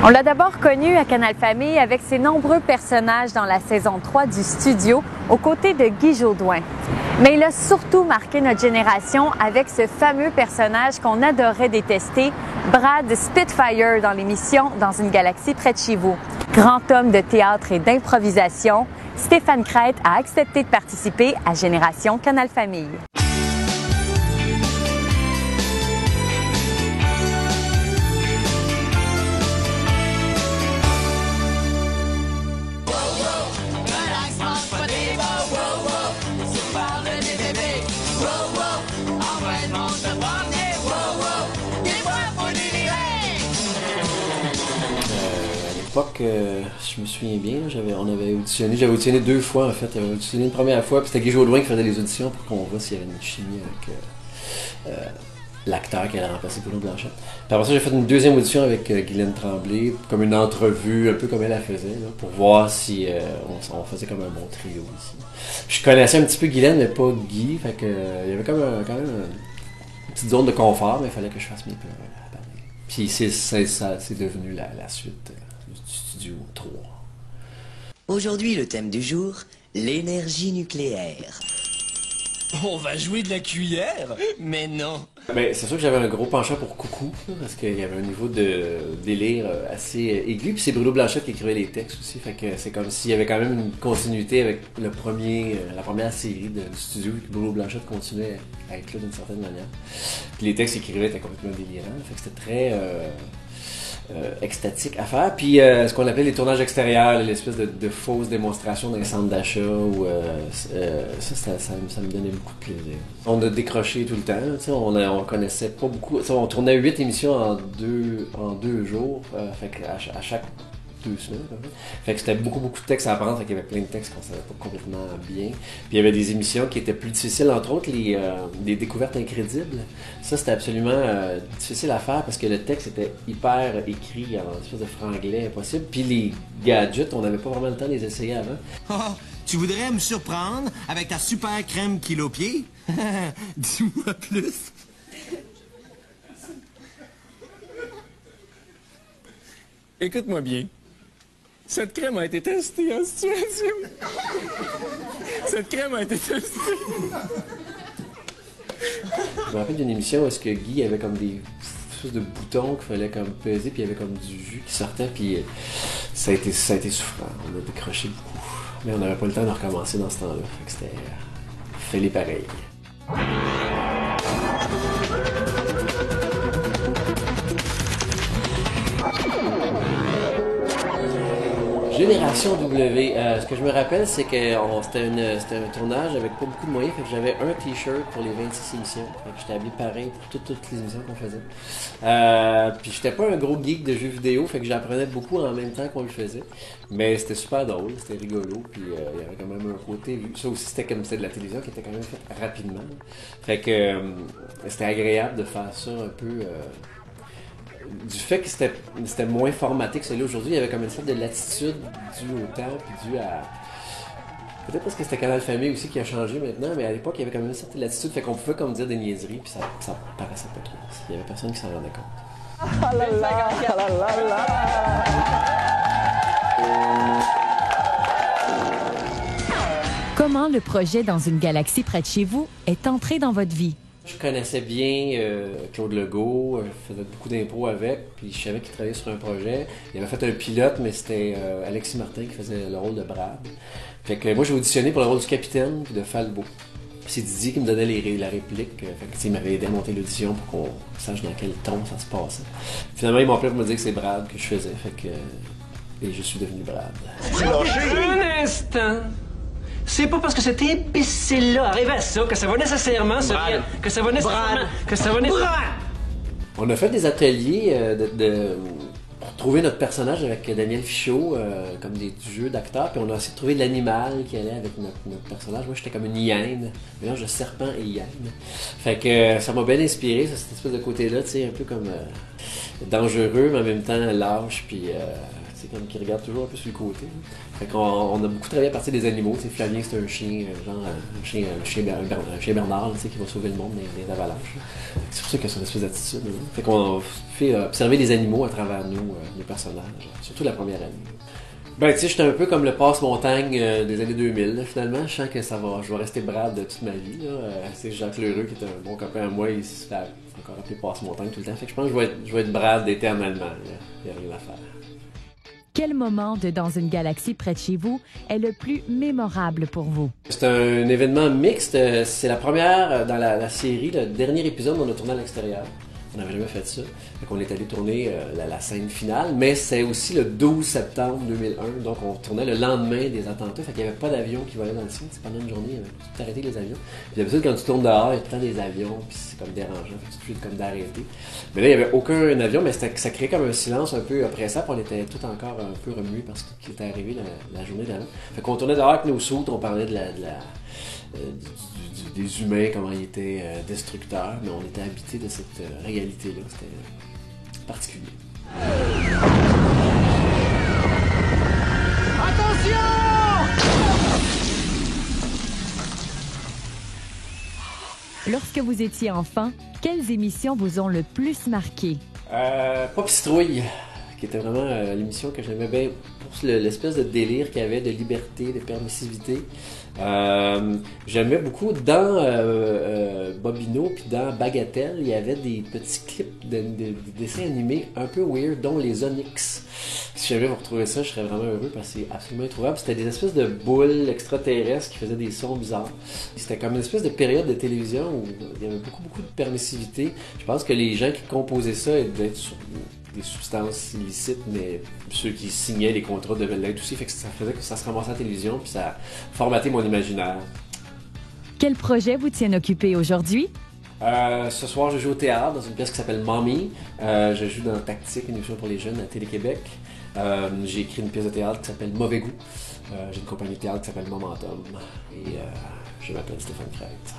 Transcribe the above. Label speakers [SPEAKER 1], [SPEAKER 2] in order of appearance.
[SPEAKER 1] On l'a d'abord connu à Canal Famille avec ses nombreux personnages dans la saison 3 du Studio, aux côtés de Guy Jodoin. Mais il a surtout marqué notre génération avec ce fameux personnage qu'on adorait détester, Brad Spitfire dans l'émission Dans une galaxie près de chez vous. Grand homme de théâtre et d'improvisation, Stéphane Crête a accepté de participer à Génération Canal Famille.
[SPEAKER 2] Je me souviens bien, j'avais auditionné 2 fois en fait. J'avais auditionné une première fois, puis c'était Guy Jodoin qui faisait les auditions pour qu'on voit s'il y avait une chimie avec l'acteur qui allait remplacer Bruno Blanchette. Puis après ça, j'ai fait une deuxième audition avec Guylaine Tremblay, comme une entrevue, un peu comme elle la faisait, là, pour voir si on faisait comme un bon trio ici. Je connaissais un petit peu Guylaine, mais pas Guy, fait que il y avait comme quand même une petite zone de confort, mais il fallait que je fasse mes pleurs à parler. Puis c'est devenu la suite. Studio 3.
[SPEAKER 3] Aujourd'hui, le thème du jour, l'énergie nucléaire.
[SPEAKER 4] On va jouer de la cuillère? Mais non!
[SPEAKER 2] Ben, c'est sûr que j'avais un gros penchant pour Coucou, parce qu'il y avait un niveau de délire assez aigu, puis c'est Bruno Blanchette qui écrivait les textes aussi, fait que c'est comme s'il y avait quand même une continuité avec la première série du studio, et que Bruno Blanchette continuait à être là d'une certaine manière. Puis les textes qu'il écrivait étaient complètement délirants, fait que c'était très extatique à faire. Puis ce qu'on appelait les tournages extérieurs, l'espèce de fausses démonstrations dans les centres d'achat, où ça me donnait beaucoup de plaisir. On a décroché tout le temps, on connaissait pas beaucoup. On tournait 8 émissions en deux jours, fait qu'à chaque 2 semaines. Fait que c'était beaucoup de textes à apprendre, fait qu'il y avait plein de textes qu'on savait pas complètement bien. Puis il y avait des émissions qui étaient plus difficiles, entre autres les découvertes incrédibles. Ça, c'était absolument difficile à faire parce que le texte était hyper écrit en espèce de franglais impossible. Puis les gadgets, on n'avait pas vraiment le temps de les essayer avant.
[SPEAKER 4] Oh, tu voudrais me surprendre avec ta super crème kilo-pied? Dis-moi plus. Écoute-moi bien. Cette crème a été testée en situation. Cette crème a été testée.
[SPEAKER 2] Je me rappelle d'une émission où est-ce que Guy avait comme des espèces de boutons qu'il fallait comme peser, puis il y avait comme du jus qui sortait, puis ça a été souffrant. On a décroché beaucoup. Mais on n'avait pas le temps de recommencer dans ce temps-là. Fait que c'était fallait pareil. Génération W, ce que je me rappelle, c'est que c'était un tournage avec pas beaucoup de moyens, fait que j'avais un t-shirt pour les 26 émissions, fait que j'étais habillé pareil pour toutes les émissions qu'on faisait. Puis j'étais pas un gros geek de jeux vidéo, fait que j'apprenais beaucoup en même temps qu'on le faisait, mais c'était super drôle, c'était rigolo, puis il y avait quand même un côté vu. Ça aussi, c'était comme c'était de la télévision qui était quand même faite rapidement, fait que c'était agréable de faire ça un peu. Du fait que c'était moins formaté que celui aujourd'hui, il y avait comme une sorte de latitude due au temps, puis due à... Peut-être parce que c'était Canal Famille aussi qui a changé maintenant, mais à l'époque, il y avait quand même une certaine latitude, fait qu'on pouvait comme dire des niaiseries, puis ça paraissait pas trop. Il y avait personne qui s'en rendait compte.
[SPEAKER 5] Ah là là, ah là là là.
[SPEAKER 1] Comment le projet Dans une galaxie près de chez vous est entré dans votre vie?
[SPEAKER 2] Je connaissais bien Claude Legault, je faisais beaucoup d'impro avec, puis je savais qu'il travaillait sur un projet. Il avait fait un pilote, mais c'était Alexis Martin qui faisait le rôle de Brad. Fait que moi, j'ai auditionné pour le rôle du capitaine puis de Falbo. Puis c'est Didier qui me donnait la réplique. Fait que, il m'avait aidé à monter l'audition pour qu'on sache dans quel ton ça se passait. Finalement, ils m'ont appelé pour me dire que c'est Brad que je faisais. Fait que... et je suis devenu Brad.
[SPEAKER 6] Un instant. C'est pas parce que cet imbécile-là arrive à ça que ça va nécessairement se rien. Que ça va nécessairement.
[SPEAKER 2] On a fait des ateliers pour trouver notre personnage avec Daniel Fichot, comme des jeux d'acteurs, puis on a essayé de trouver l'animal qui allait avec notre personnage. Moi, j'étais comme une hyène, mélange de serpent et hyène. Fait que ça m'a bien inspiré, cette espèce de côté-là, tu sais, un peu comme dangereux, mais en même temps lâche, puis C'est comme qu'ils regardent toujours un peu sur le côté. Fait qu'on a beaucoup travaillé à partir des animaux. Flavien, c'est un chien, un chien Bernard, qui va sauver le monde des avalanches. C'est pour ça qu'il a son espèce d'attitude. Fait qu'on fait observer les animaux à travers nous, nos personnages, surtout la première année. Ben, tu sais, j'étais un peu comme le passe-montagne des années 2000, là, finalement. Je sens que je vais rester Brad de toute ma vie, là. C'est Jacques Lheureux, qui est un bon copain à moi, il se fait encore appeler passe-montagne tout le temps. Fait que je pense que je vais être Brad éternellement, là. Il n'y a rien à faire.
[SPEAKER 1] Quel moment de Dans une galaxie près de chez vous est le plus mémorable pour vous?
[SPEAKER 2] C'est un événement mixte. C'est la première dans la série, le dernier épisode, on a tourné à l'extérieur. On n'avait jamais fait ça. Donc on est allé tourner la scène finale, mais c'est aussi le 12 septembre 2001, donc on tournait le lendemain des attentats, fait qu'il n'y avait pas d'avion qui volait dans le ciel. Pendant une journée, il y avait tout arrêté les avions. Puis d'habitude, quand tu tournes dehors, il y a tout le temps des avions, puis c'est comme dérangeant, fait que tu te fais comme d'arrêter. Mais là, il n'y avait aucun avion, mais ça créait comme un silence un peu oppressant, puis on était tout encore un peu remués parce qu'il était arrivé la journée d'avant. Fait qu'on tournait dehors avec nos soutes, on parlait des humains, comment ils étaient destructeurs, mais on était habités de cette réalité-là. C'était particulier.
[SPEAKER 1] Lorsque vous étiez enfant, quelles émissions vous ont le plus marqué?
[SPEAKER 2] Pop Citrouille, qui était vraiment l'émission que j'aimais bien pour l'espèce de délire qu'il y avait de liberté, de permissivité. J'aimais beaucoup dans Bobino puis dans Bagatelle, il y avait des petits clips de dessins animés un peu weird, dont les Onyx. Si jamais vous retrouvez ça, je serais vraiment heureux parce que c'est absolument introuvable. C'était des espèces de boules extraterrestres qui faisaient des sons bizarres. C'était comme une espèce de période de télévision où il y avait beaucoup de permissivité. Je pense que les gens qui composaient ça devaient être sur des substances illicites, mais ceux qui signaient les contrats devaient l'être aussi. Fait que ça faisait que ça se ramassait à la télévision, puis ça a formaté mon imaginaire.
[SPEAKER 1] Quel projet vous tient occupé aujourd'hui?
[SPEAKER 2] Ce soir, je joue au théâtre dans une pièce qui s'appelle Mommy. Je joue dans Tactique, une émission pour les jeunes à Télé-Québec. J'ai écrit une pièce de théâtre qui s'appelle Mauvais Goût. J'ai une compagnie de théâtre qui s'appelle Momentum. Et je m'appelle Stéphane Crête.